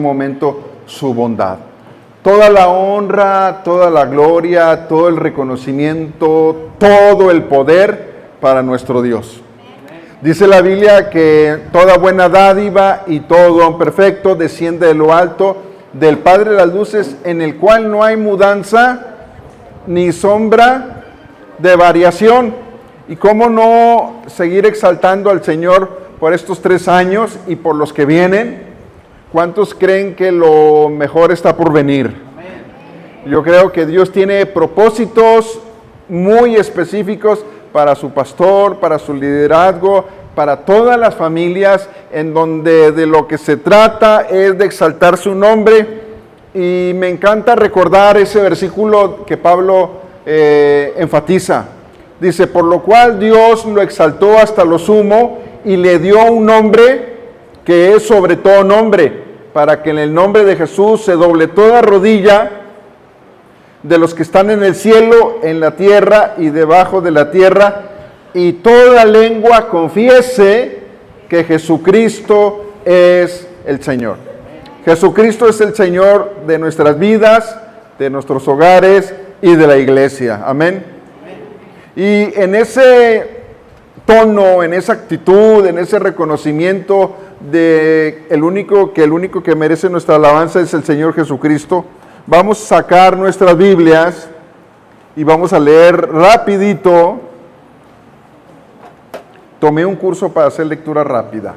momento su bondad. Toda la honra, toda la gloria, todo el reconocimiento, todo el poder para nuestro Dios. Dice la Biblia que toda buena dádiva y todo don perfecto desciende de lo alto del Padre de las luces, en el cual no hay mudanza ni sombra de variación. Y cómo no seguir exaltando al Señor por estos 3 años y por los que vienen. ¿Cuántos creen que lo mejor está por venir? Yo creo que Dios tiene propósitos muy específicos para su pastor, para su liderazgo, para todas las familias, en donde de lo que se trata es de exaltar su nombre. Y me encanta recordar ese versículo que Pablo enfatiza. Dice, por lo cual Dios lo exaltó hasta lo sumo y le dio un nombre que es sobre todo nombre, para que en el nombre de Jesús se doble toda rodilla de los que están en el cielo, en la tierra y debajo de la tierra, y toda lengua confiese que Jesucristo es el Señor. Jesucristo es el Señor de nuestras vidas, de nuestros hogares y de la iglesia. Amén. Y en ese tono, en esa actitud, en ese reconocimiento de el único que merece nuestra alabanza es el Señor Jesucristo, vamos a sacar nuestras Biblias y vamos a leer rapidito. Tomé un curso para hacer lectura rápida.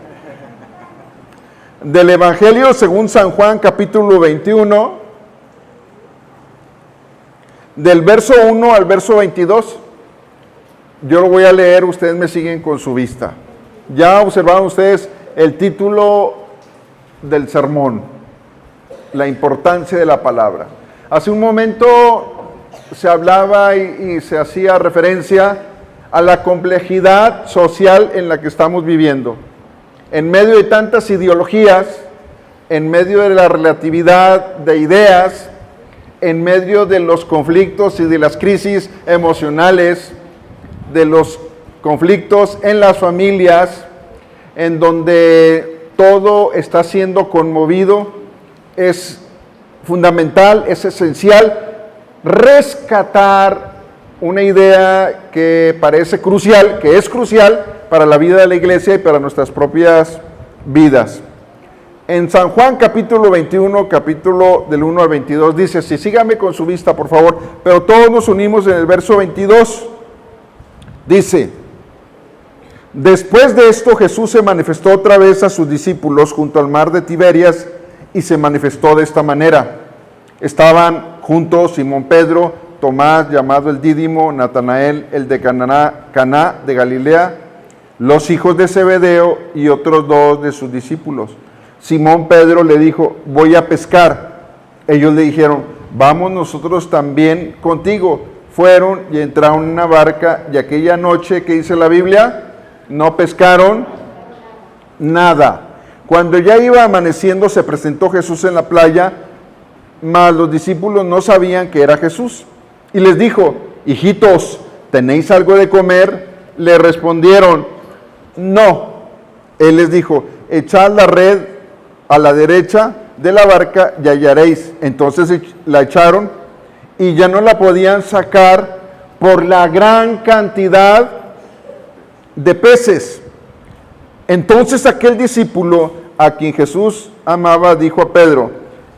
Del Evangelio según San Juan, capítulo 21, del verso 1 al verso 22. Yo lo voy a leer, ustedes me siguen con su vista. Ya observaron ustedes el título del sermón, la importancia de la palabra. Hace un momento se hablaba y se hacía referencia a la complejidad social en la que estamos viviendo. En medio de tantas ideologías, en medio de la relatividad de ideas, en medio de los conflictos y de las crisis emocionales, de los conflictos en las familias, en donde todo está siendo conmovido, es fundamental, es esencial rescatar una idea que parece crucial, que es crucial para la vida de la iglesia y para nuestras propias vidas. En San Juan capítulo 21, capítulo del 1 al 22, dice así, sígame con su vista por favor, pero todos nos unimos en el verso 22. Dice, después de esto Jesús se manifestó otra vez a sus discípulos junto al mar de Tiberias y se manifestó de esta manera. Estaban juntos Simón Pedro, Tomás llamado el Dídimo, Natanael el de Caná de Galilea, los hijos de Zebedeo y otros 2 de sus discípulos. Simón Pedro le dijo, voy a pescar. Ellos le dijeron, vamos nosotros también contigo. Fueron y entraron en una barca y aquella noche, ¿qué dice la Biblia? No pescaron nada. Cuando ya iba amaneciendo se presentó Jesús en la playa, mas los discípulos no sabían que era Jesús. Y les dijo, hijitos, ¿tenéis algo de comer? Le respondieron, no. Él les dijo, echad la red a la derecha de la barca y hallaréis. Entonces la echaron y ya no la podían sacar por la gran cantidad de peces. Entonces aquel discípulo a quien Jesús amaba dijo a Pedro,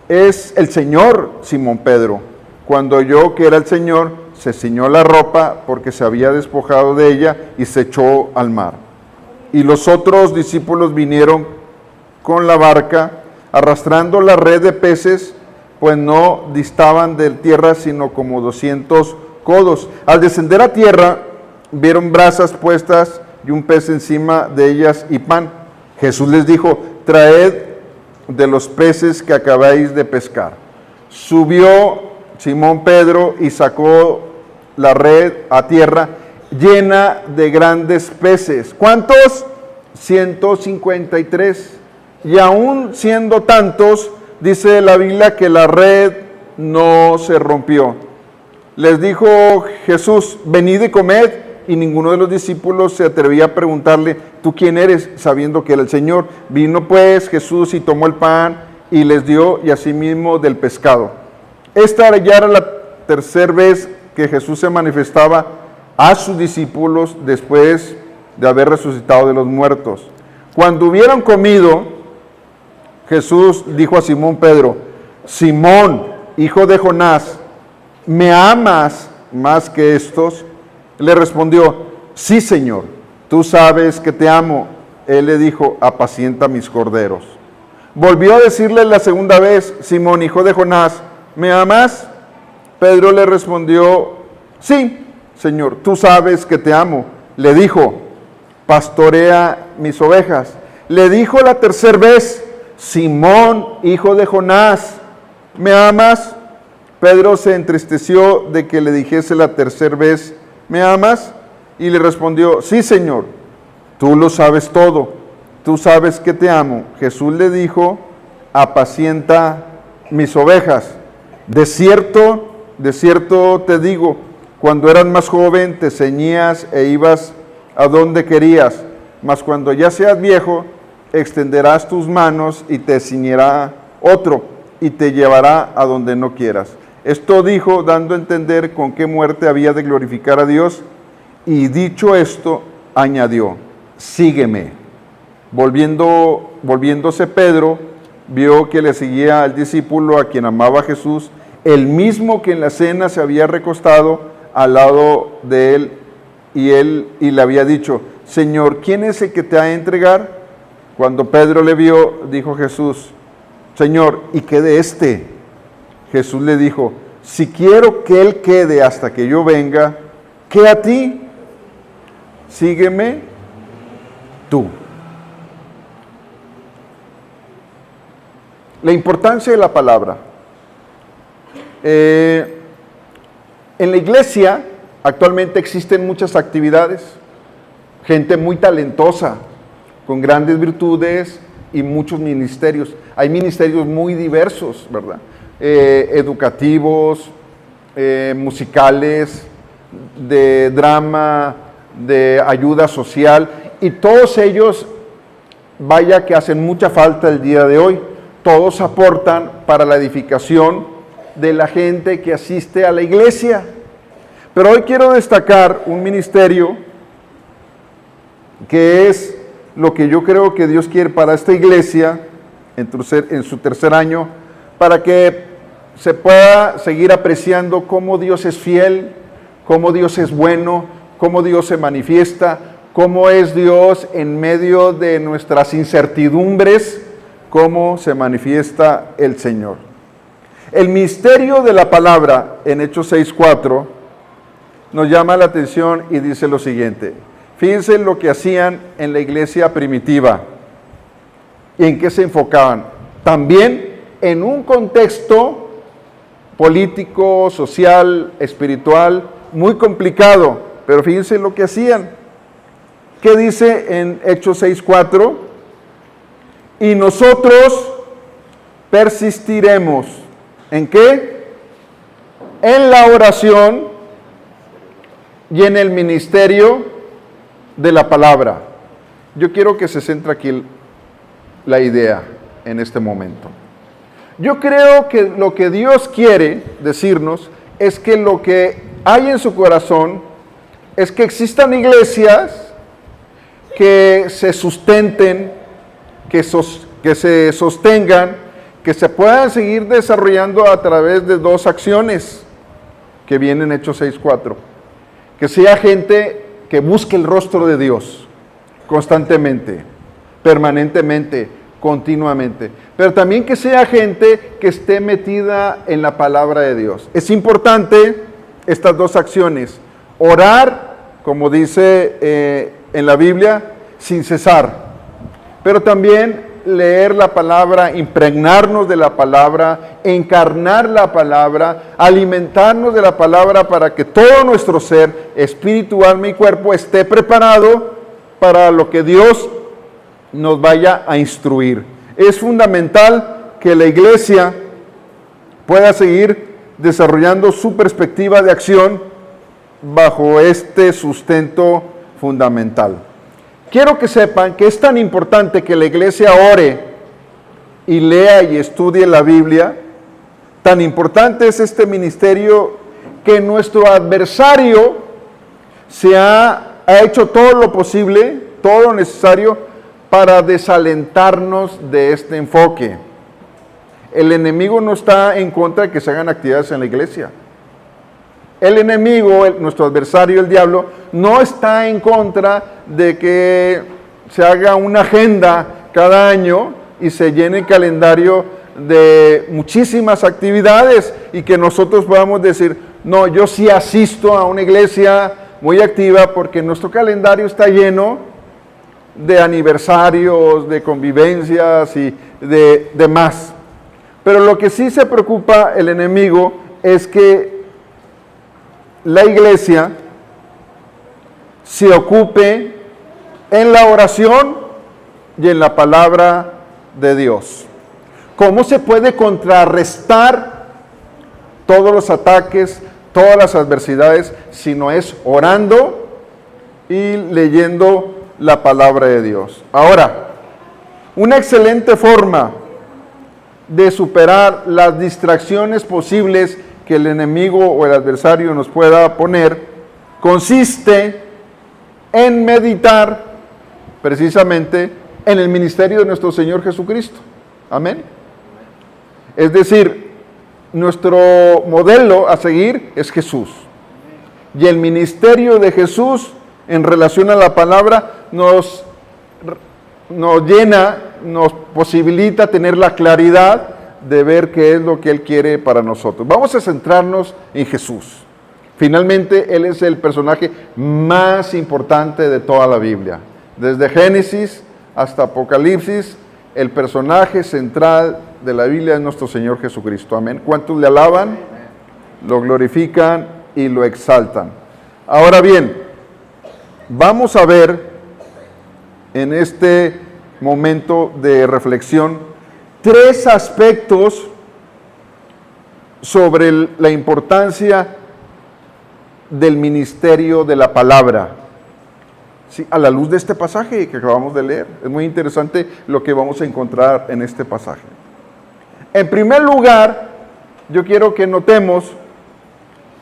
es el Señor, Simón Pedro. Cuando oyó que era el Señor, se ciñó la ropa porque se había despojado de ella y se echó al mar. Y los otros discípulos vinieron con la barca, arrastrando la red de peces, pues no distaban de tierra sino como 200 codos. Al descender a tierra, vieron brasas puestas y un pez encima de ellas y pan. Jesús les dijo, traed de los peces que acabáis de pescar. Subió Simón Pedro y sacó la red a tierra llena de grandes peces. ¿Cuántos? 153. Y aún siendo tantos, dice la Biblia que la red no se rompió. Les dijo Jesús, venid y comed, y ninguno de los discípulos se atrevía a preguntarle, ¿tú quién eres? Sabiendo que era el Señor. Vino pues Jesús y tomó el pan y les dio y asimismo del pescado. Esta ya era la tercera vez que Jesús se manifestaba a sus discípulos después de haber resucitado de los muertos. Cuando hubieron comido, Jesús dijo a Simón Pedro: Simón, hijo de Jonás, ¿me amas más que estos? Le respondió: sí, Señor, tú sabes que te amo. Él le dijo: apacienta mis corderos. Volvió a decirle la segunda vez: Simón, hijo de Jonás, ¿me amas? Pedro le respondió: sí, Señor, tú sabes que te amo. Le dijo: pastorea mis ovejas. Le dijo la tercera vez: Simón, hijo de Jonás, ¿me amas? Pedro se entristeció de que le dijese la tercera vez: ¿me amas? Y le respondió: sí, Señor, tú lo sabes todo, tú sabes que te amo. Jesús le dijo: apacienta mis ovejas. De cierto te digo, cuando eras más joven te ceñías e ibas a donde querías, mas cuando ya seas viejo, extenderás tus manos y te ciñerá otro y te llevará a donde no quieras. Esto dijo, dando a entender con qué muerte había de glorificar a Dios, y dicho esto, añadió: sígueme. Volviéndose Pedro, vio que le seguía al discípulo a quien amaba Jesús, el mismo que en la cena se había recostado al lado de él, y le había dicho: Señor, ¿quién es el que te ha de entregar? Cuando Pedro le vio, dijo Jesús: Señor, ¿y qué de este? Jesús le dijo: si quiero que él quede hasta que yo venga, ¿qué a ti? Sígueme tú. La importancia de la palabra. En la iglesia actualmente existen muchas actividades, gente muy talentosa, con grandes virtudes y muchos ministerios. Hay ministerios muy diversos, ¿verdad? Educativos, musicales, de drama, de ayuda social, y todos ellos, vaya que hacen mucha falta el día de hoy. Todos aportan para la edificación de la gente que asiste a la iglesia. Pero hoy quiero destacar un ministerio que es lo que yo creo que Dios quiere para esta iglesia en su tercer año, para que se pueda seguir apreciando cómo Dios es fiel, cómo Dios es bueno, cómo Dios se manifiesta, cómo es Dios en medio de nuestras incertidumbres, cómo se manifiesta el Señor. El misterio de la palabra en Hechos 6:4 nos llama la atención y dice lo siguiente. Fíjense lo que hacían en la iglesia primitiva y en qué se enfocaban. También en un contexto político, social, espiritual, muy complicado, pero fíjense lo que hacían. ¿Qué dice en Hechos 6:4? Y nosotros persistiremos. ¿En qué? En la oración y en el ministerio de la palabra. Yo quiero que se centre aquí la idea en este momento. Yo creo que lo que Dios quiere decirnos es que lo que hay en su corazón es que existan iglesias que se sustenten, que se sostengan, que se puedan seguir desarrollando a través de dos acciones que vienen en Hechos 6:4. Que sea gente que busque el rostro de Dios constantemente, permanentemente, continuamente. Pero también que sea gente que esté metida en la palabra de Dios. Es importante estas dos acciones. Orar, como dice en la Biblia, sin cesar. Pero también leer la palabra, impregnarnos de la palabra, encarnar la palabra, alimentarnos de la palabra para que todo nuestro ser, espíritu, alma y cuerpo esté preparado para lo que Dios nos vaya a instruir. Es fundamental que la iglesia pueda seguir desarrollando su perspectiva de acción bajo este sustento fundamental. Quiero que sepan que es tan importante que la iglesia ore y lea y estudie la Biblia, tan importante es este ministerio que nuestro adversario ha hecho todo lo posible, todo lo necesario para desalentarnos de este enfoque. El enemigo no está en contra de que se hagan actividades en la iglesia. El enemigo, nuestro adversario, el diablo, no está en contra de que se haga una agenda cada año y se llene el calendario de muchísimas actividades y que nosotros podamos decir, no, yo sí asisto a una iglesia muy activa porque nuestro calendario está lleno de aniversarios, de convivencias y de más. Pero lo que sí se preocupa el enemigo es que la iglesia se ocupe en la oración y en la palabra de Dios. ¿Cómo se puede contrarrestar todos los ataques, todas las adversidades, si no es orando y leyendo la palabra de Dios? Ahora, una excelente forma de superar las distracciones posibles que el enemigo o el adversario nos pueda poner, consiste en meditar precisamente en el ministerio de nuestro Señor Jesucristo. Amén. Es decir, nuestro modelo a seguir es Jesús. Y el ministerio de Jesús en relación a la palabra nos llena, nos posibilita tener la claridad de ver qué es lo que Él quiere para nosotros. Vamos a centrarnos en Jesús. Finalmente, Él es el personaje más importante de toda la Biblia. Desde Génesis hasta Apocalipsis, el personaje central de la Biblia es nuestro Señor Jesucristo. Amén. ¿Cuántos le alaban? Lo glorifican y lo exaltan. Ahora bien, vamos a ver en este momento de reflexión 3 aspectos sobre la importancia del ministerio de la palabra. Sí, a la luz de este pasaje que acabamos de leer. Es muy interesante lo que vamos a encontrar en este pasaje. En primer lugar, yo quiero que notemos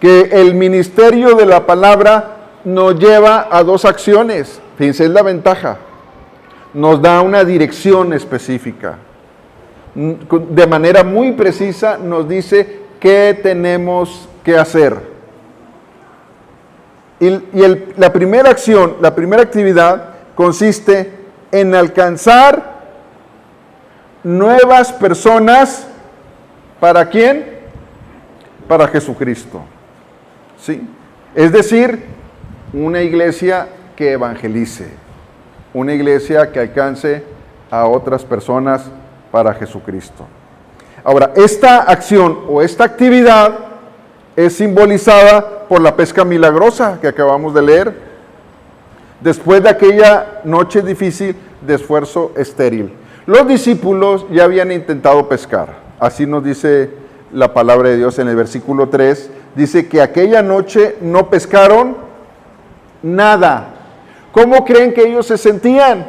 que el ministerio de la palabra nos lleva a 2 acciones. Fíjense, es la ventaja. Nos da una dirección específica. De manera muy precisa nos dice qué tenemos que hacer. La primera acción, la primera actividad consiste en alcanzar nuevas personas. ¿Para quién? Para Jesucristo. ¿Sí? Es decir, una iglesia que evangelice, una iglesia que alcance a otras personas para Jesucristo. Ahora, esta acción o esta actividad es simbolizada por la pesca milagrosa que acabamos de leer, después de aquella noche difícil de esfuerzo estéril. Los discípulos ya habían intentado pescar, así nos dice la palabra de Dios en el versículo 3, dice que aquella noche no pescaron nada. ¿Cómo creen que ellos se sentían?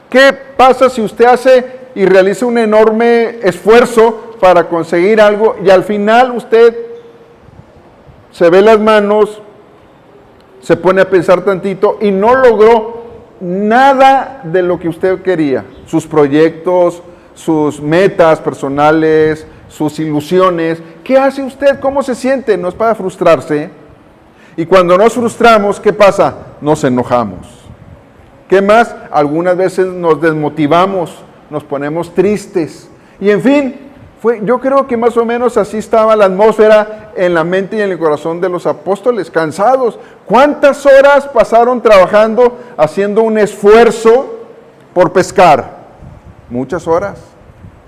¿Qué pasa si usted hace y realiza un enorme esfuerzo para conseguir algo y al final usted se ve las manos, se pone a pensar tantito y no logró nada de lo que usted quería? Sus proyectos, sus metas personales, sus ilusiones. ¿Qué hace usted? ¿Cómo se siente? No es para frustrarse. Y cuando nos frustramos, ¿qué pasa? Nos enojamos. ¿Qué más? Algunas veces nos desmotivamos, nos ponemos tristes. Y en fin, yo creo que más o menos así estaba la atmósfera en la mente y en el corazón de los apóstoles, cansados. ¿Cuántas horas pasaron trabajando, haciendo un esfuerzo por pescar? Muchas horas,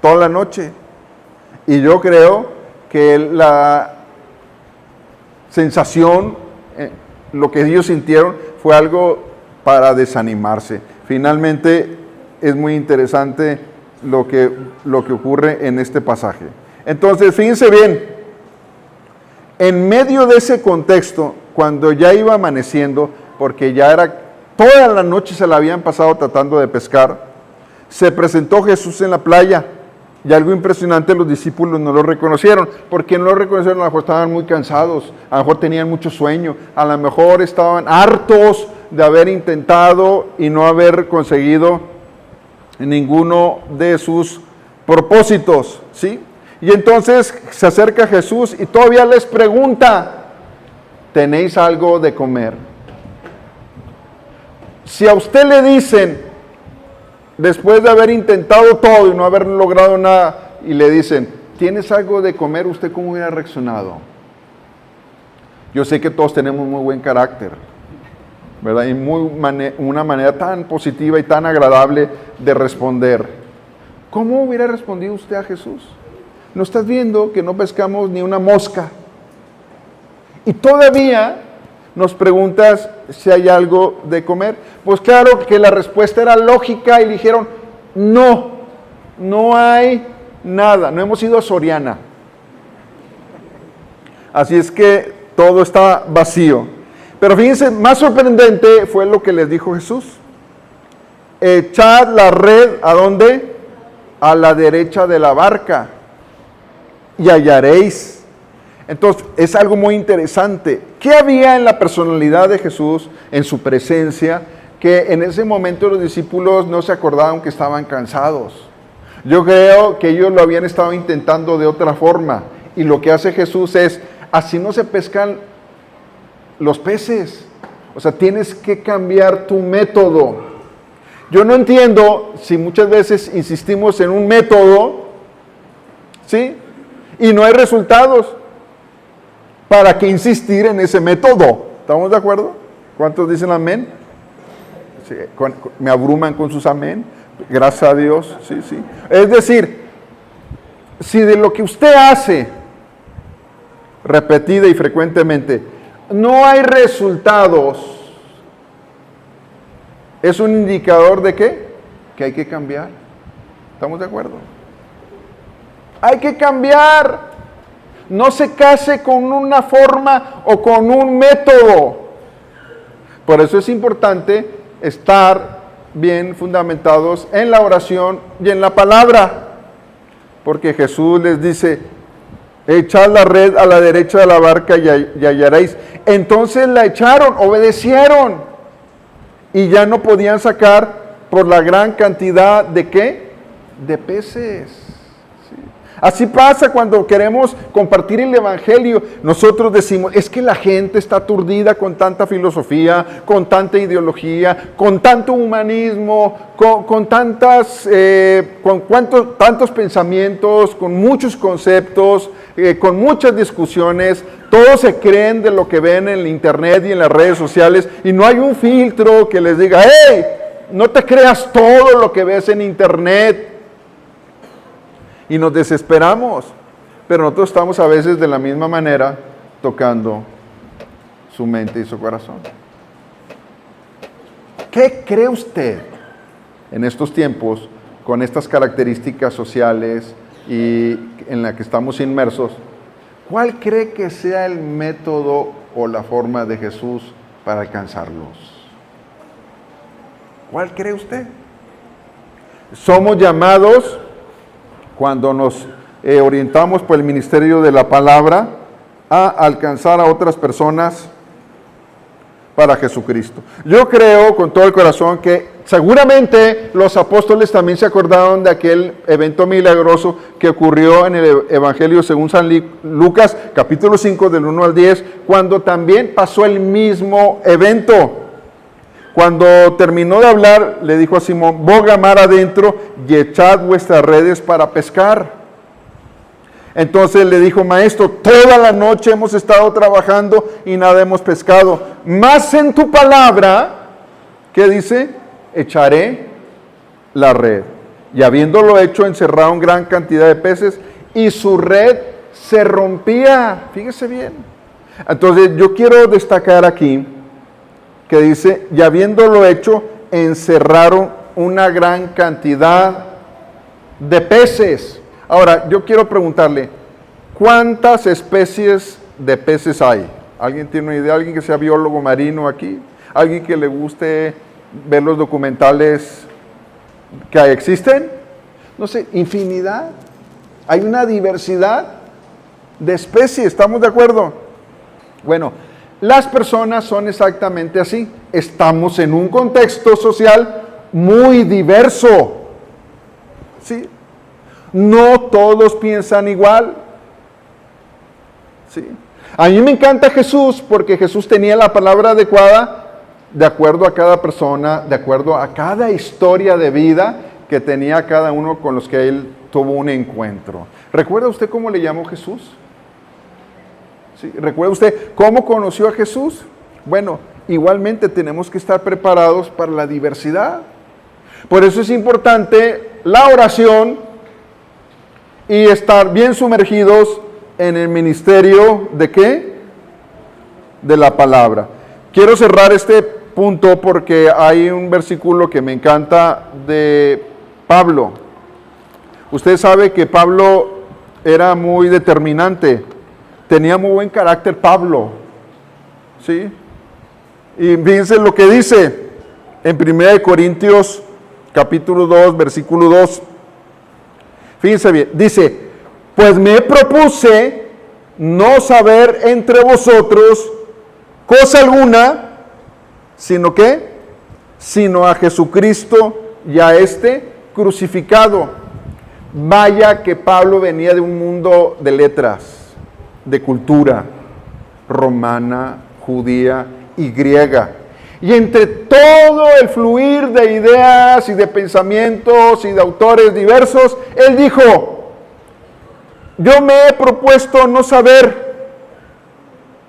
toda la noche. Y yo creo que la sensación, lo que ellos sintieron fue algo para desanimarse. Finalmente es muy interesante lo que ocurre en este pasaje. Entonces, fíjense bien, en medio de ese contexto, cuando ya iba amaneciendo, porque ya era, toda la noche se la habían pasado tratando de pescar, se presentó Jesús en la playa Y algo impresionante, los discípulos no lo reconocieron. ¿Por qué no lo reconocieron? A lo mejor estaban muy cansados, a lo mejor tenían mucho sueño, a lo mejor estaban hartos de haber intentado y no haber conseguido ninguno de sus propósitos, ¿sí? Y entonces se acerca Jesús y todavía les pregunta, ¿tenéis algo de comer? Si a usted le dicen, después de haber intentado todo y no haber logrado nada, y le dicen, ¿tienes algo de comer? ¿Usted cómo hubiera reaccionado? Yo sé que todos tenemos muy buen carácter, ¿verdad? Y una manera tan positiva y tan agradable de responder. ¿Cómo hubiera respondido usted a Jesús? ¿No estás viendo que no pescamos ni una mosca? Y todavía nos preguntas si hay algo de comer. Pues claro que la respuesta era lógica y le dijeron, no hay nada, no hemos ido a Soriana. Así es que todo está vacío. Pero fíjense, más sorprendente fue lo que les dijo Jesús. Echad la red, ¿a dónde? A la derecha de la barca y hallaréis. Entonces, es algo muy interesante. ¿Qué había en la personalidad de Jesús, en su presencia, que en ese momento los discípulos no se acordaban que estaban cansados? Yo creo que ellos lo habían estado intentando de otra forma. Y lo que hace Jesús es, así no se pescan los peces. O sea, tienes que cambiar tu método. Yo no entiendo si muchas veces insistimos en un método, ¿sí? Y no hay resultados. ¿Para qué insistir en ese método? ¿Estamos de acuerdo? ¿Cuántos dicen amén? Sí, me abruman con sus amén. Gracias a Dios, sí. Es decir, si de lo que usted hace, repetida y frecuentemente, no hay resultados, ¿es un indicador de qué? Que hay que cambiar. ¿Estamos de acuerdo? Hay que cambiar. No se case con una forma o con un método. Por eso es importante estar bien fundamentados en la oración y en la palabra. Porque Jesús les dice, echad la red a la derecha de la barca y hallaréis. Entonces la echaron, obedecieron. Y ya no podían sacar por la gran cantidad de ¿qué? De peces. Así pasa cuando queremos compartir el Evangelio. Nosotros decimos, es que la gente está aturdida con tanta filosofía, con tanta ideología, con tanto humanismo, con tantos pensamientos, con muchos conceptos, con muchas discusiones. Todos se creen de lo que ven en el internet y en las redes sociales y no hay un filtro que les diga, ¡hey! No te creas todo lo que ves en internet. Y nos desesperamos, pero nosotros estamos a veces de la misma manera tocando su mente y su corazón. ¿Qué cree usted en estos tiempos, con estas características sociales y en la que estamos inmersos? ¿Cuál cree que sea el método o la forma de Jesús para alcanzarlos? ¿Cuál cree usted? Somos llamados, cuando nos orientamos por el ministerio de la palabra, a alcanzar a otras personas para Jesucristo. Yo creo con todo el corazón que seguramente los apóstoles también se acordaron de aquel evento milagroso que ocurrió en el Evangelio según San Lucas, capítulo 5, del 1 al 10, cuando también pasó el mismo evento. Cuando terminó de hablar, le dijo a Simón, boga mar adentro y echad vuestras redes para pescar. Entonces le dijo, maestro, toda la noche hemos estado trabajando y nada hemos pescado. Mas en tu palabra, ¿qué dice? Echaré la red. Y habiéndolo hecho, encerraron gran cantidad de peces y su red se rompía. Fíjese bien. Entonces yo quiero destacar aquí que dice, y habiéndolo hecho, encerraron una gran cantidad de peces. Ahora, yo quiero preguntarle, ¿cuántas especies de peces hay? ¿Alguien tiene una idea? ¿Alguien que sea biólogo marino aquí? ¿Alguien que le guste ver los documentales que existen? No sé, infinidad. Hay una diversidad de especies, ¿estamos de acuerdo? Bueno, las personas son exactamente así. Estamos en un contexto social muy diverso. ¿Sí? No todos piensan igual. ¿Sí? A mí me encanta Jesús porque Jesús tenía la palabra adecuada de acuerdo a cada persona, de acuerdo a cada historia de vida que tenía cada uno con los que él tuvo un encuentro. ¿Recuerda usted cómo le llamó Jesús? ¿Sí? ¿Recuerda usted cómo conoció a Jesús? Bueno, igualmente tenemos que estar preparados para la diversidad. Por eso es importante la oración y estar bien sumergidos en el ministerio ¿de qué? De la palabra. Quiero cerrar este punto porque hay un versículo que me encanta de Pablo. Usted sabe que Pablo era muy determinante, tenía muy buen carácter Pablo, ¿sí? Y fíjense lo que dice en 1 Corintios capítulo 2, versículo 2. Fíjense bien, dice, pues me propuse no saber entre vosotros cosa alguna, sino ¿qué? Sino a Jesucristo y a este crucificado. Vaya que Pablo venía de un mundo de letras, de cultura romana, judía y griega. Y entre todo el fluir de ideas y de pensamientos y de autores diversos, él dijo, yo me he propuesto no saber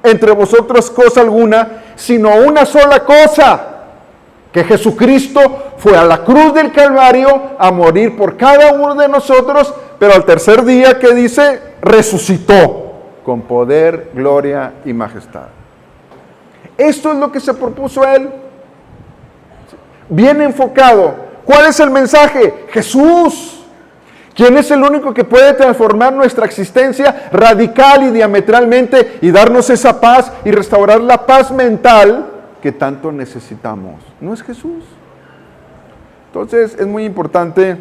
entre vosotros cosa alguna, sino una sola cosa, que Jesucristo fue a la cruz del Calvario a morir por cada uno de nosotros, pero al tercer día, ¿qué dice? Resucitó con poder, gloria y majestad. Esto es lo que se propuso él. Bien enfocado. ¿Cuál es el mensaje? Jesús. ¿Quién es el único que puede transformar nuestra existencia radical y diametralmente y darnos esa paz y restaurar la paz mental que tanto necesitamos? ¿No es Jesús? Entonces es muy importante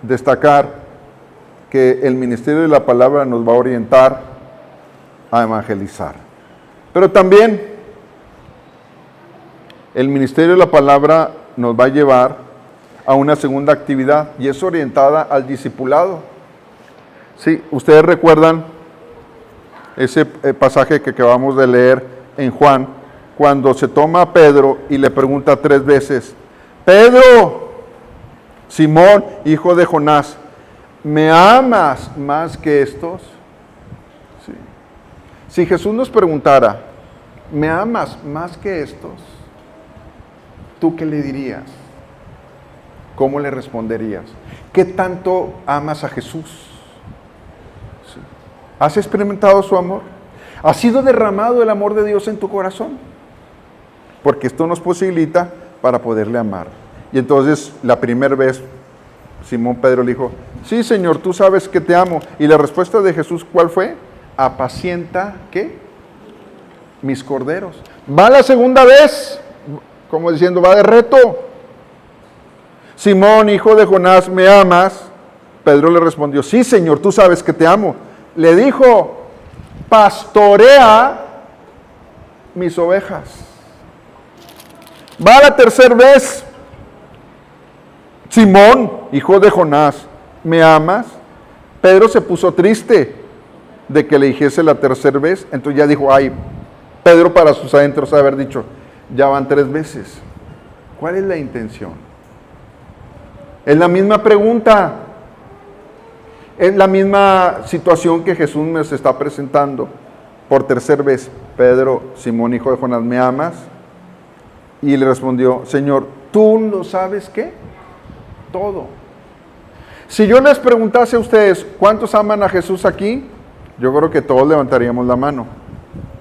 destacar que el ministerio de la palabra nos va a orientar a evangelizar. Pero también el ministerio de la palabra nos va a llevar a una segunda actividad y es orientada al discipulado. Sí, ustedes recuerdan ese pasaje que acabamos de leer en Juan, cuando se toma a Pedro y le pregunta 3 veces, Pedro, Simón, hijo de Jonás, ¿me amas más que estos? Sí. Si Jesús nos preguntara, ¿me amas más que estos? ¿Tú qué le dirías? ¿Cómo le responderías? ¿Qué tanto amas a Jesús? ¿Sí? ¿Has experimentado su amor? ¿Ha sido derramado el amor de Dios en tu corazón? Porque esto nos posibilita para poderle amar. Y entonces, la primera vez, Simón Pedro le dijo, sí, Señor, tú sabes que te amo. Y la respuesta de Jesús, ¿cuál fue? Apacienta, ¿qué? Mis corderos. Va la segunda vez, como diciendo, va de reto. Simón, hijo de Jonás, ¿me amas? Pedro le respondió, sí, Señor, tú sabes que te amo. Le dijo, pastorea mis ovejas. Va la tercera vez. Simón, hijo de Jonás, ¿me amas? Pedro se puso triste de que le dijese la tercera vez. Entonces ya dijo, ay, Pedro para sus adentros haber dicho, ya van 3 veces. ¿Cuál es la intención? Es la misma pregunta. Es la misma situación que Jesús nos está presentando. Por tercera vez, Pedro, Simón, hijo de Jonás, ¿me amas? Y le respondió, Señor, ¿tú lo sabes qué? Todo. Si yo les preguntase a ustedes, ¿cuántos aman a Jesús aquí? Yo creo que todos levantaríamos la mano,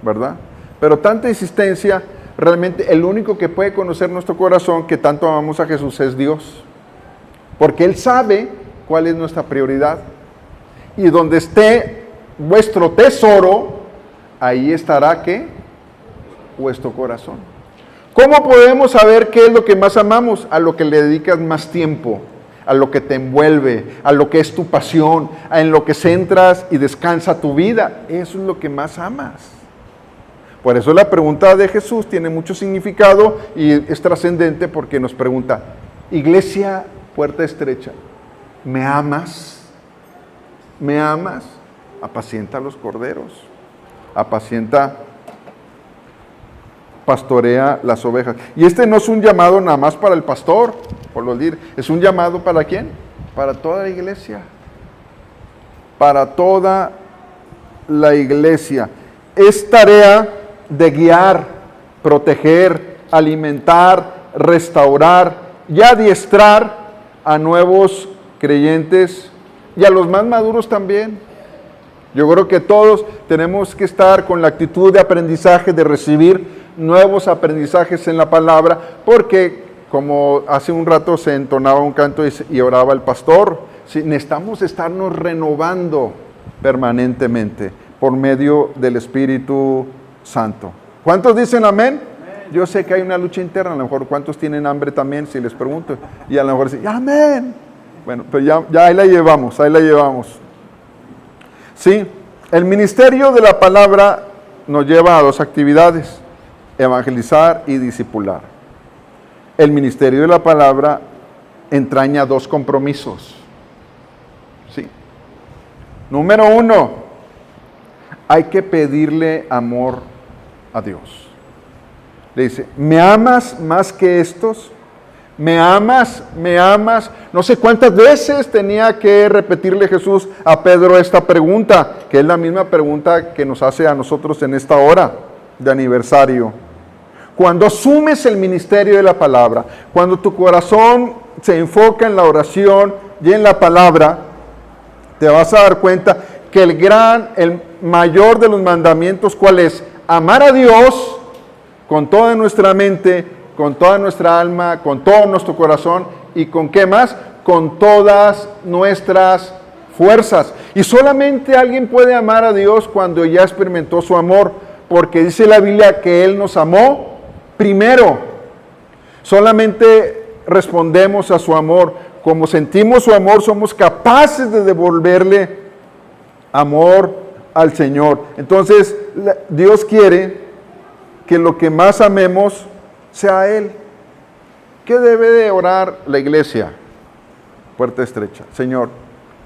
¿verdad? Pero tanta insistencia, realmente el único que puede conocer nuestro corazón que tanto amamos a Jesús es Dios. Porque Él sabe cuál es nuestra prioridad. Y donde esté vuestro tesoro, ahí estará, ¿qué? Vuestro corazón. ¿Cómo podemos saber qué es lo que más amamos? A lo que le dedicas más tiempo, a lo que te envuelve, a lo que es tu pasión, en lo que centras y descansa tu vida. Eso es lo que más amas. Por eso la pregunta de Jesús tiene mucho significado y es trascendente porque nos pregunta, iglesia, puerta estrecha, ¿me amas? ¿Me amas? Apacienta a los corderos, pastorea las ovejas. Y este no es un llamado nada más para el pastor, por lo decir, es un llamado ¿para quién? Para toda la iglesia. Para toda la iglesia. Es tarea de guiar, proteger, alimentar, restaurar y adiestrar a nuevos creyentes y a los más maduros también. Yo creo que todos tenemos que estar con la actitud de aprendizaje, de recibir nuevos aprendizajes en la palabra, porque como hace un rato se entonaba un canto y oraba el pastor, ¿sí? Necesitamos estarnos renovando permanentemente por medio del Espíritu Santo. ¿Cuántos dicen amén? Yo sé que hay una lucha interna, a lo mejor ¿cuántos tienen hambre también? Si les pregunto, y a lo mejor dicen, amén. Bueno, pero ya ahí la llevamos. Sí, el ministerio de la palabra nos lleva a dos actividades, evangelizar y discipular. El ministerio de la palabra entraña dos compromisos. Sí. Número 1, hay que pedirle amor a Dios. Le dice, ¿me amas más que estos? ¿Me amas? ¿Me amas? No sé cuántas veces tenía que repetirle Jesús a Pedro esta pregunta, que es la misma pregunta que nos hace a nosotros en esta hora de aniversario. Cuando asumes el ministerio de la palabra, cuando tu corazón se enfoca en la oración y en la palabra, te vas a dar cuenta que el mayor de los mandamientos, ¿cuál es? Amar a Dios con toda nuestra mente, con toda nuestra alma, con todo nuestro corazón y con ¿qué más? Con todas nuestras fuerzas. Y solamente alguien puede amar a Dios cuando ya experimentó su amor, porque dice la Biblia que Él nos amó primero. Solamente respondemos a su amor. Como sentimos su amor, somos capaces de devolverle amor al Señor. Entonces, Dios quiere que lo que más amemos sea Él. ¿Qué debe de orar la iglesia? Puerta estrecha. Señor,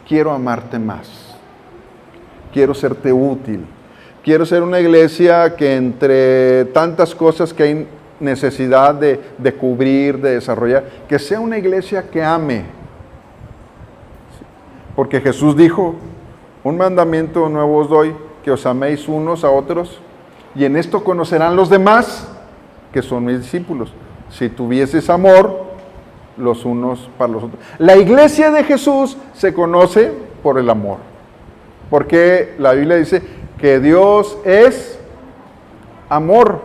quiero amarte más. Quiero serte útil. Quiero ser una iglesia que entre tantas cosas que hay necesidad de cubrir, de desarrollar, que sea una iglesia que ame. Porque Jesús dijo, un mandamiento nuevo os doy, que os améis unos a otros, y en esto conocerán los demás que son mis discípulos, si tuvieses amor los unos para los otros. La iglesia de Jesús se conoce por el amor, porque la Biblia dice que Dios es amor,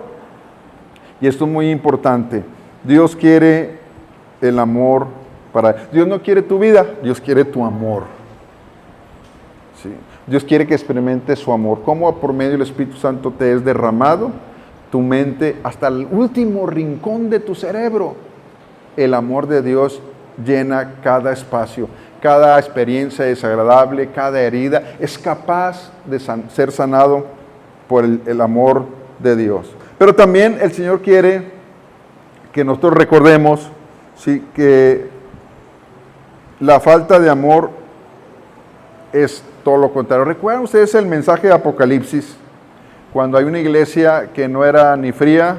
y esto es muy importante. Dios quiere el amor para... Dios no quiere tu vida, Dios quiere tu amor. ¿Sí? Dios quiere que experimentes su amor. ¿Cómo por medio del Espíritu Santo te es derramado? Tu mente hasta el último rincón de tu cerebro. El amor de Dios llena cada espacio, cada experiencia desagradable, cada herida. Es capaz de ser sanado por el amor de Dios. Pero también el Señor quiere que nosotros recordemos, ¿sí?, que la falta de amor es todo lo contrario. ¿Recuerdan ustedes el mensaje de Apocalipsis? Cuando hay una iglesia que no era ni fría,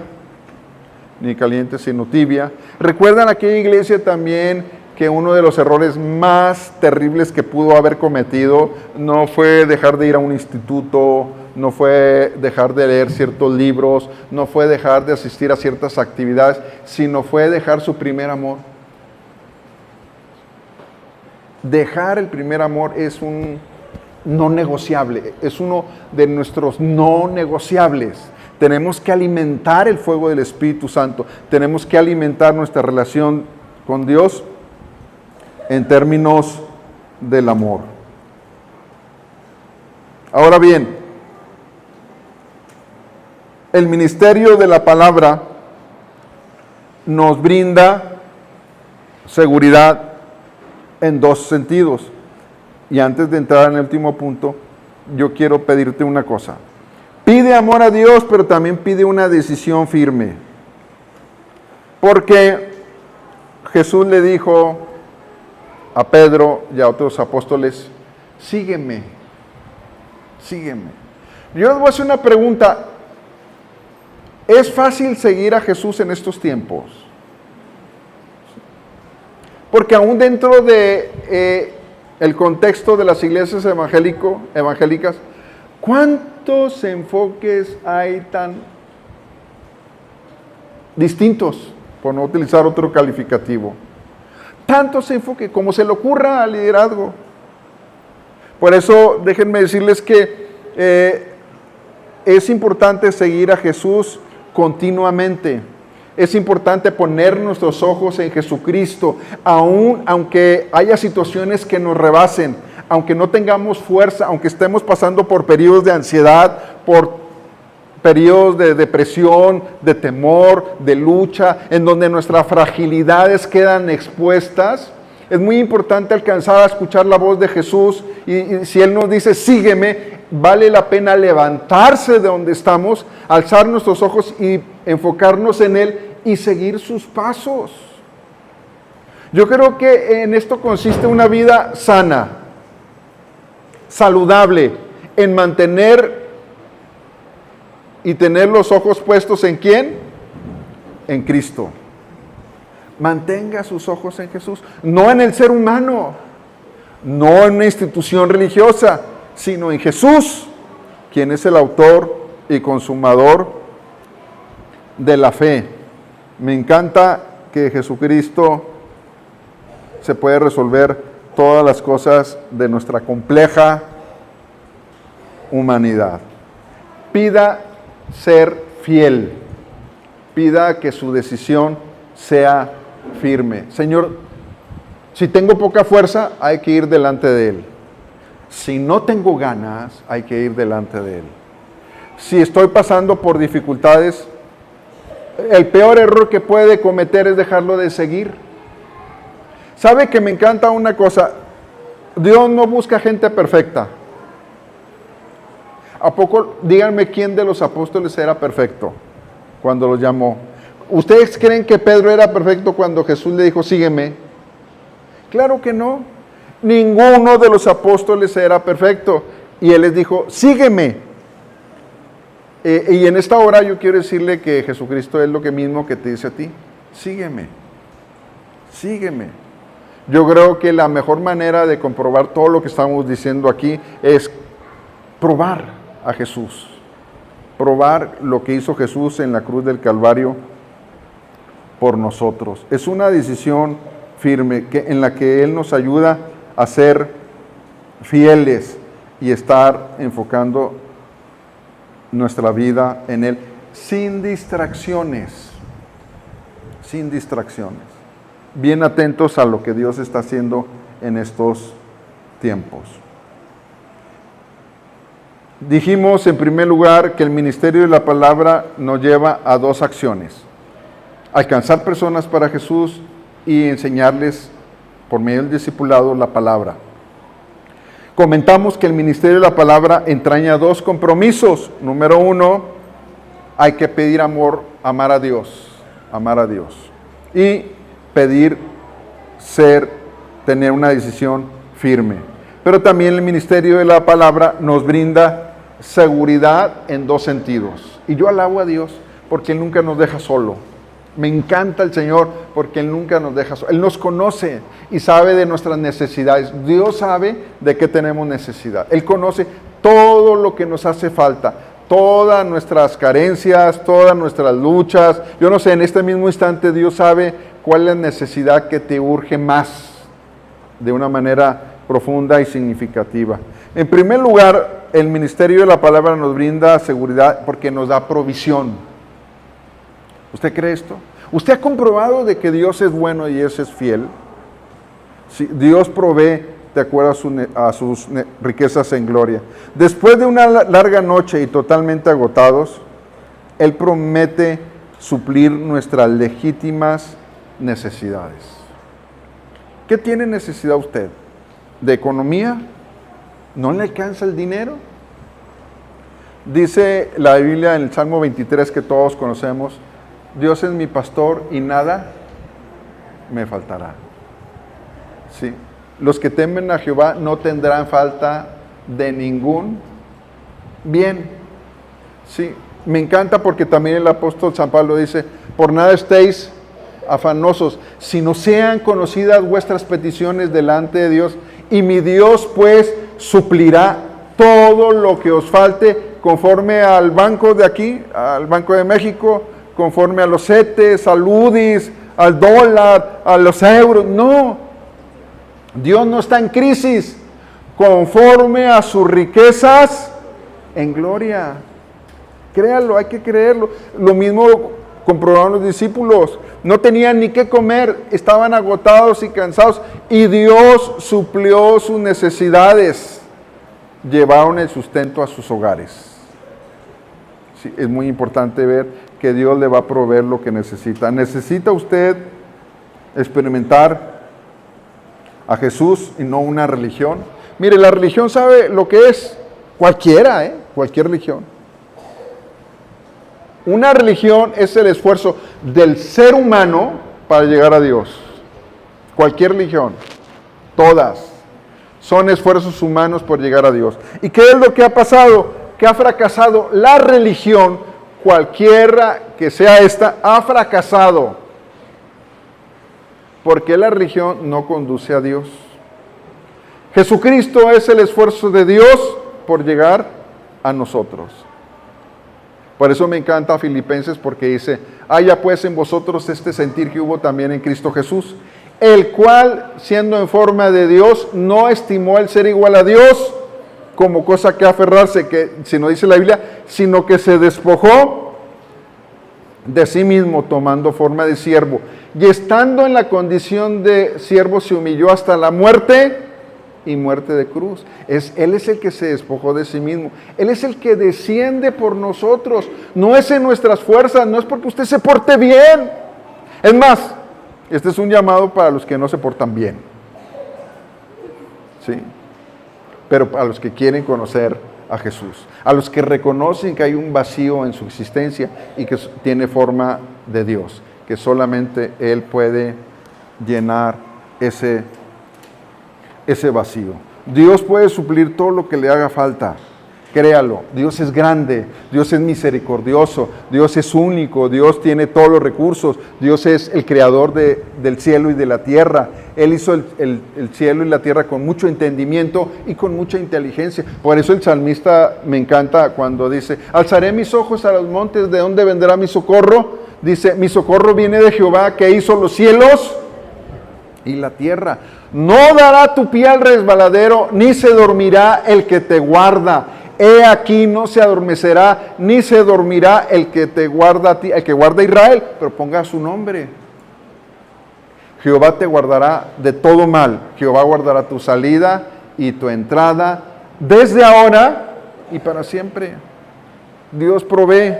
ni caliente, sino tibia. ¿Recuerdan aquella iglesia también que uno de los errores más terribles que pudo haber cometido no fue dejar de ir a un instituto, no fue dejar de leer ciertos libros, no fue dejar de asistir a ciertas actividades, sino fue dejar su primer amor? Dejar el primer amor es un no negociable, es uno de nuestros no negociables. Tenemos que alimentar el fuego del Espíritu Santo, tenemos que alimentar nuestra relación con Dios en términos del amor. Ahora bien, el ministerio de la palabra nos brinda seguridad en dos sentidos. Y antes de entrar en el último punto, yo quiero pedirte una cosa. Pide amor a Dios, pero también pide una decisión firme. Porque Jesús le dijo a Pedro y a otros apóstoles, sígueme, sígueme. Yo les voy a hacer una pregunta. ¿Es fácil seguir a Jesús en estos tiempos? Porque aún dentro de el contexto de las iglesias evangélicas, ¿cuántos enfoques hay tan distintos, por no utilizar otro calificativo? Tantos enfoques, como se le ocurra al liderazgo. Por eso, déjenme decirles que es importante seguir a Jesús continuamente. Es importante poner nuestros ojos en Jesucristo, aunque haya situaciones que nos rebasen, aunque no tengamos fuerza, aunque estemos pasando por periodos de ansiedad, por periodos de depresión, de temor, de lucha, en donde nuestras fragilidades quedan expuestas. Es muy importante alcanzar a escuchar la voz de Jesús y si Él nos dice, sígueme, vale la pena levantarse de donde estamos, alzar nuestros ojos y enfocarnos en Él y seguir sus pasos. Yo creo que en esto consiste una vida sana, saludable, en mantener y tener los ojos puestos ¿en quién? En Cristo. Mantenga sus ojos en Jesús, no en el ser humano, no en una institución religiosa, sino en Jesús, quien es el autor y consumador de la fe. Me encanta que Jesucristo se puede resolver todas las cosas de nuestra compleja humanidad. Pida ser fiel, pida que su decisión sea firme. Señor, si tengo poca fuerza, hay que ir delante de Él. Si no tengo ganas, hay que ir delante de Él. Si estoy pasando por dificultades, el peor error que puede cometer es dejarlo de seguir. ¿Sabe que me encanta una cosa? Dios no busca gente perfecta. ¿A poco? Díganme quién de los apóstoles era perfecto cuando los llamó. ¿Ustedes creen que Pedro era perfecto cuando Jesús le dijo, sígueme? Claro que no. Ninguno de los apóstoles era perfecto. Y Él les dijo, sígueme. Y en esta hora yo quiero decirle que Jesucristo es lo mismo que te dice a ti. Sígueme. Sígueme. Yo creo que la mejor manera de comprobar todo lo que estamos diciendo aquí es probar a Jesús. Probar lo que hizo Jesús en la cruz del Calvario por nosotros. Es una decisión firme en la que Él nos ayuda a ser fieles y estar enfocando nuestra vida en Él sin distracciones, sin distracciones. Bien atentos a lo que Dios está haciendo en estos tiempos. Dijimos en primer lugar que el ministerio de la palabra nos lleva a dos acciones: alcanzar personas para Jesús y enseñarles por medio del discipulado la palabra. Comentamos que el ministerio de la palabra entraña dos compromisos. Número uno, hay que pedir amor, amar a Dios. Y pedir tener una decisión firme. Pero también el ministerio de la palabra nos brinda seguridad en dos sentidos. Y yo alabo a Dios porque Él nunca nos deja solo. Me encanta el Señor porque Él nunca nos deja solo. Él nos conoce y sabe de nuestras necesidades. Dios sabe de qué tenemos necesidad. Él conoce todo lo que nos hace falta, todas nuestras carencias, todas nuestras luchas. Yo no sé, en este mismo instante Dios sabe cuál es la necesidad que te urge más de una manera profunda y significativa. En primer lugar, el ministerio de la palabra nos brinda seguridad porque nos da provisión. ¿Usted cree esto? ¿Usted ha comprobado de que Dios es bueno y es fiel? Sí, Dios provee de acuerdo a sus riquezas en gloria. Después de una larga noche y totalmente agotados, Él promete suplir nuestras legítimas necesidades. ¿Qué tiene necesidad usted? ¿De economía? ¿No le alcanza el dinero? Dice la Biblia en el Salmo 23 que todos conocemos, Dios es mi pastor y nada me faltará. Sí. Los que temen a Jehová no tendrán falta de ningún bien. Sí. Me encanta porque también el apóstol San Pablo dice, por nada estéis afanosos, sino sean conocidas vuestras peticiones delante de Dios, y mi Dios pues suplirá todo lo que os falte conforme al banco de aquí, al Banco de México, conforme a los CETES, al UDIs, al dólar, a los euros. No, Dios no está en crisis, conforme a sus riquezas en gloria. Créalo, hay que creerlo. Lo mismo comprobaron los discípulos. No tenían ni qué comer, estaban agotados y cansados, y Dios suplió sus necesidades. Llevaron el sustento a sus hogares. Sí, es muy importante ver que Dios le va a proveer lo que necesita. ¿Necesita usted experimentar a Jesús y no una religión? Mire, la religión sabe lo que es. Cualquiera, cualquier religión. Una religión es el esfuerzo del ser humano para llegar a Dios. Cualquier religión, todas, son esfuerzos humanos por llegar a Dios. ¿Y qué es lo que ha pasado? Que ha fracasado la religión, cualquiera que sea esta, ha fracasado. Porque la religión no conduce a Dios. Jesucristo es el esfuerzo de Dios por llegar a nosotros. Por eso me encanta Filipenses, porque dice, haya pues en vosotros este sentir que hubo también en Cristo Jesús, el cual, siendo en forma de Dios, no estimó el ser igual a Dios como cosa que aferrarse, que si no dice la Biblia, sino que se despojó de sí mismo, tomando forma de siervo, y estando en la condición de siervo se humilló hasta la muerte y muerte de cruz. Él es el que se despojó de sí mismo. Él es el que desciende por nosotros. No es en nuestras fuerzas, no es porque usted se porte bien. Es más, este es un llamado para los que no se portan bien. ¿Sí? Pero para los que quieren conocer a Jesús, a los que reconocen que hay un vacío en su existencia y que tiene forma de Dios, que solamente Él puede llenar ese vacío. Dios puede suplir todo lo que le haga falta. Créalo, Dios es grande, Dios es misericordioso, Dios es único, Dios tiene todos los recursos, Dios es el creador del cielo y de la tierra. Él hizo el cielo y la tierra con mucho entendimiento y con mucha inteligencia. Por eso el salmista me encanta cuando dice, alzaré mis ojos a los montes, ¿de dónde vendrá mi socorro? Dice, mi socorro viene de Jehová, que hizo los cielos y la tierra. No dará tu pie al resbaladero, ni se dormirá el que te guarda. He aquí no se adormecerá, ni se dormirá el que te guarda a ti, el que guarda a Israel, pero ponga su nombre. Jehová te guardará de todo mal. Jehová guardará tu salida y tu entrada, desde ahora y para siempre. Dios provee,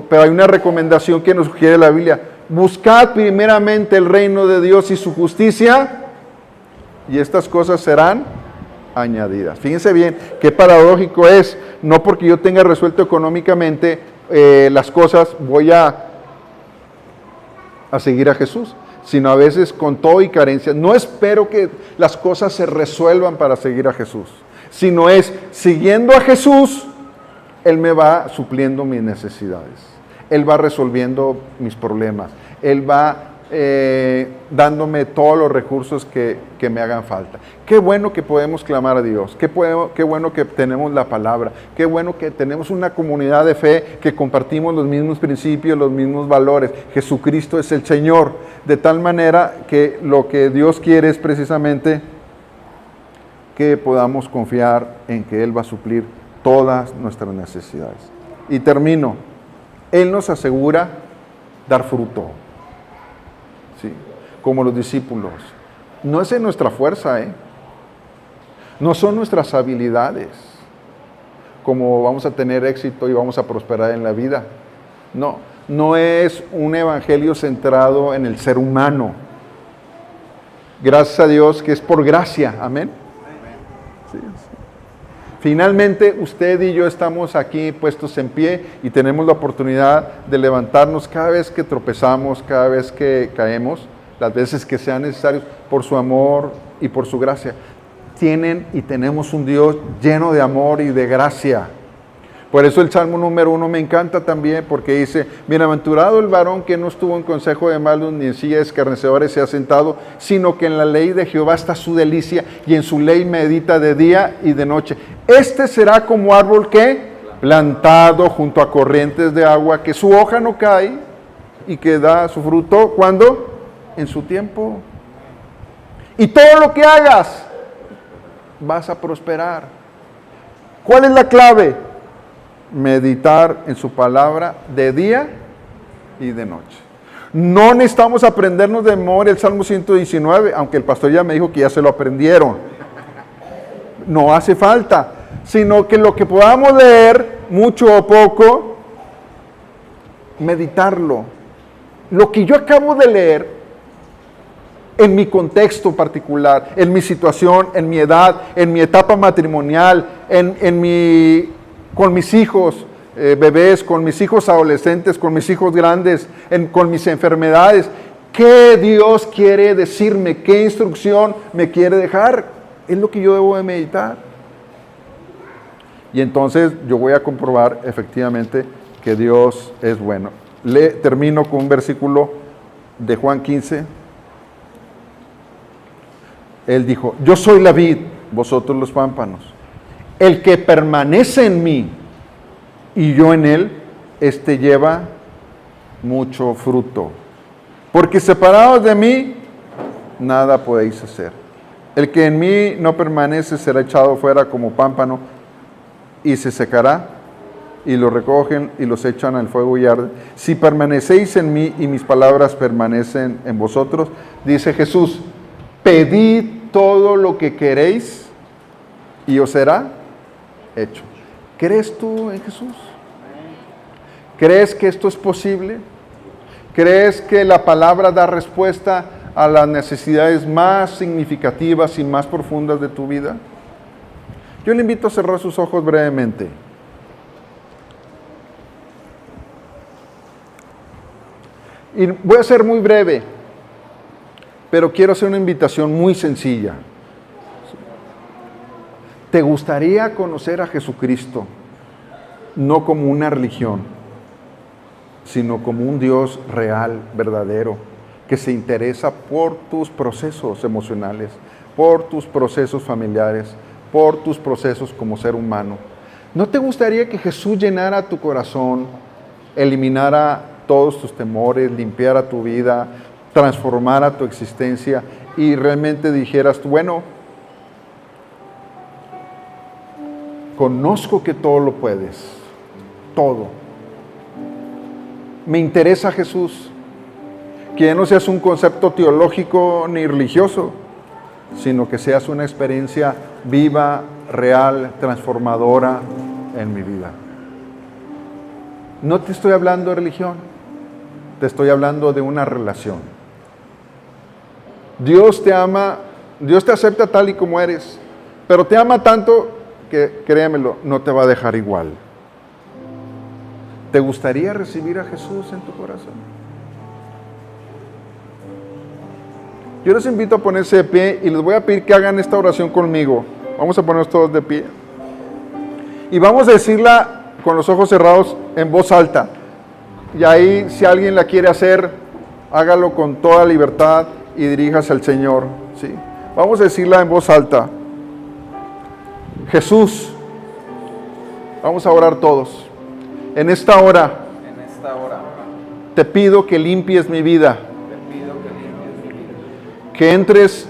pero hay una recomendación que nos sugiere la Biblia. Buscad primeramente el reino de Dios y su justicia, y estas cosas serán añadidas. Fíjense bien, qué paradójico es. No porque yo tenga resuelto económicamente las cosas, voy a seguir a Jesús, sino a veces con todo y carencia. No espero que las cosas se resuelvan para seguir a Jesús, sino es siguiendo a Jesús, Él me va supliendo mis necesidades. Él va resolviendo mis problemas. Él va dándome todos los recursos que me hagan falta. Qué bueno que podemos clamar a Dios. Qué bueno que tenemos la palabra. Qué bueno que tenemos una comunidad de fe que compartimos los mismos principios, los mismos valores. Jesucristo es el Señor. De tal manera que lo que Dios quiere es precisamente que podamos confiar en que Él va a suplir todas nuestras necesidades. Y termino. Él nos asegura dar fruto. Sí, como los discípulos. No es en nuestra fuerza, no son nuestras habilidades como vamos a tener éxito y vamos a prosperar en la vida. No es un evangelio centrado en el ser humano. Gracias a Dios que es por gracia, amén. Sí. Finalmente usted y yo estamos aquí puestos en pie y tenemos la oportunidad de levantarnos cada vez que tropezamos, cada vez que caemos, las veces que sean necesarios, por su amor y por su gracia. Tienen y tenemos un Dios lleno de amor y de gracia. Por eso el Salmo número 1 me encanta también, porque dice: bienaventurado el varón que no estuvo en consejo de malos, ni en silla de escarnecedores se ha sentado, sino que en la ley de Jehová está su delicia, y en su ley medita de día y de noche. Este será como árbol que, plantado junto a corrientes de agua, que su hoja no cae, y que da su fruto, ¿cuándo? En su tiempo. Y todo lo que hagas, vas a prosperar. ¿Cuál es la clave? Meditar en su palabra de día y de noche. No necesitamos aprendernos de memoria el Salmo 119, aunque el pastor ya me dijo que ya se lo aprendieron. No hace falta, sino que lo que podamos leer, mucho o poco, meditarlo. Lo que yo acabo de leer, en mi contexto particular, en mi situación, en mi edad, en mi etapa matrimonial, con mis hijos bebés, con mis hijos adolescentes, con mis hijos grandes, con mis enfermedades. ¿Qué Dios quiere decirme? ¿Qué instrucción me quiere dejar? Es lo que yo debo de meditar. Y entonces yo voy a comprobar efectivamente que Dios es bueno. Termino con un versículo de Juan 15. Él dijo: yo soy la vid, vosotros los pámpanos. El que permanece en mí y yo en él, este lleva mucho fruto. Porque separados de mí, nada podéis hacer. El que en mí no permanece será echado fuera como pámpano y se secará, y lo recogen y los echan al fuego y arden. Si permanecéis en mí y mis palabras permanecen en vosotros, dice Jesús, pedid todo lo que queréis y os será hecho. ¿Crees tú en Jesús? ¿Crees que esto es posible? ¿Crees que la palabra da respuesta a las necesidades más significativas y más profundas de tu vida? Yo le invito a cerrar sus ojos brevemente. Y voy a ser muy breve, pero quiero hacer una invitación muy sencilla. ¿Te gustaría conocer a Jesucristo no como una religión, sino como un Dios real, verdadero, que se interesa por tus procesos emocionales, por tus procesos familiares, por tus procesos como ser humano? ¿No te gustaría que Jesús llenara tu corazón, eliminara todos tus temores, limpiara tu vida, transformara tu existencia y realmente dijeras, bueno, conozco que todo lo puedes, todo. Me interesa Jesús, que ya no seas un concepto teológico ni religioso, sino que seas una experiencia viva, real, transformadora en mi vida. No te estoy hablando de religión, te estoy hablando de una relación. Dios te ama, Dios te acepta tal y como eres, pero te ama tanto que, créemelo, no te va a dejar igual. ¿Te gustaría recibir a Jesús en tu corazón? Yo les invito a ponerse de pie y les voy a pedir que hagan esta oración conmigo. Vamos a ponernos todos de pie. Y vamos a decirla con los ojos cerrados en voz alta. Y ahí, si alguien la quiere hacer, hágalo con toda libertad y diríjase al Señor. ¿Sí? Vamos a decirla en voz alta. Jesús, vamos a orar todos. En esta hora, te pido que limpies mi vida, que entres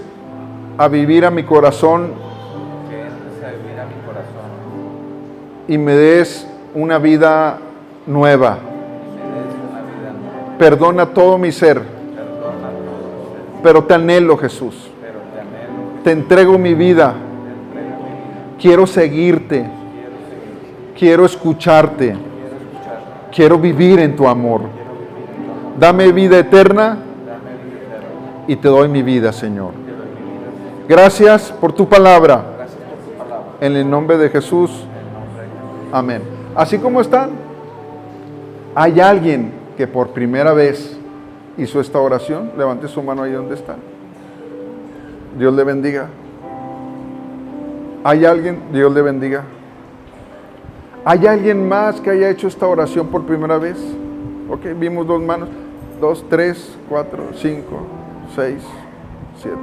a vivir a mi corazón y me des una vida nueva. Perdona todo mi ser, pero te anhelo, Jesús. Te entrego mi vida. Quiero seguirte, quiero escucharte, quiero vivir en tu amor. Dame vida eterna y te doy mi vida, Señor. Gracias por tu palabra. En el nombre de Jesús. Amén. Así como están, ¿hay alguien que por primera vez hizo esta oración? Levante su mano ahí donde está. Dios le bendiga. ¿Hay alguien? Dios le bendiga. ¿Hay alguien más que haya hecho esta oración por primera vez? Ok, vimos 2 manos. 2, 3, 4, 5, 6, 7.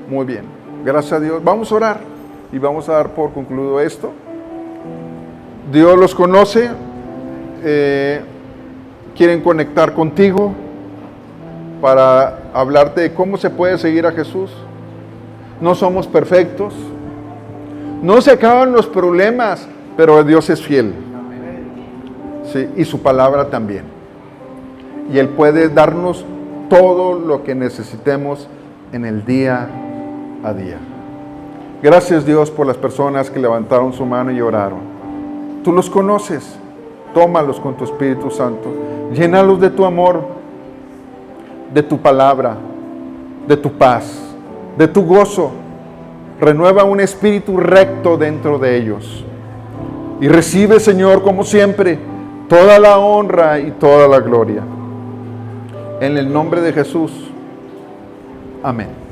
Muy bien. Gracias a Dios. Vamos a orar y vamos a dar por concluido esto. Dios los conoce. Quieren conectar contigo para hablarte de cómo se puede seguir a Jesús. No somos perfectos. No se acaban los problemas, pero Dios es fiel. Sí, y su palabra también. Y Él puede darnos todo lo que necesitemos en el día a día. Gracias, Dios, por las personas que levantaron su mano y oraron. Tú los conoces. Tómalos con tu Espíritu Santo. Llénalos de tu amor, de tu palabra, de tu paz, de tu gozo. Renueva un espíritu recto dentro de ellos. Y recibe, Señor, como siempre, toda la honra y toda la gloria. En el nombre de Jesús. Amén.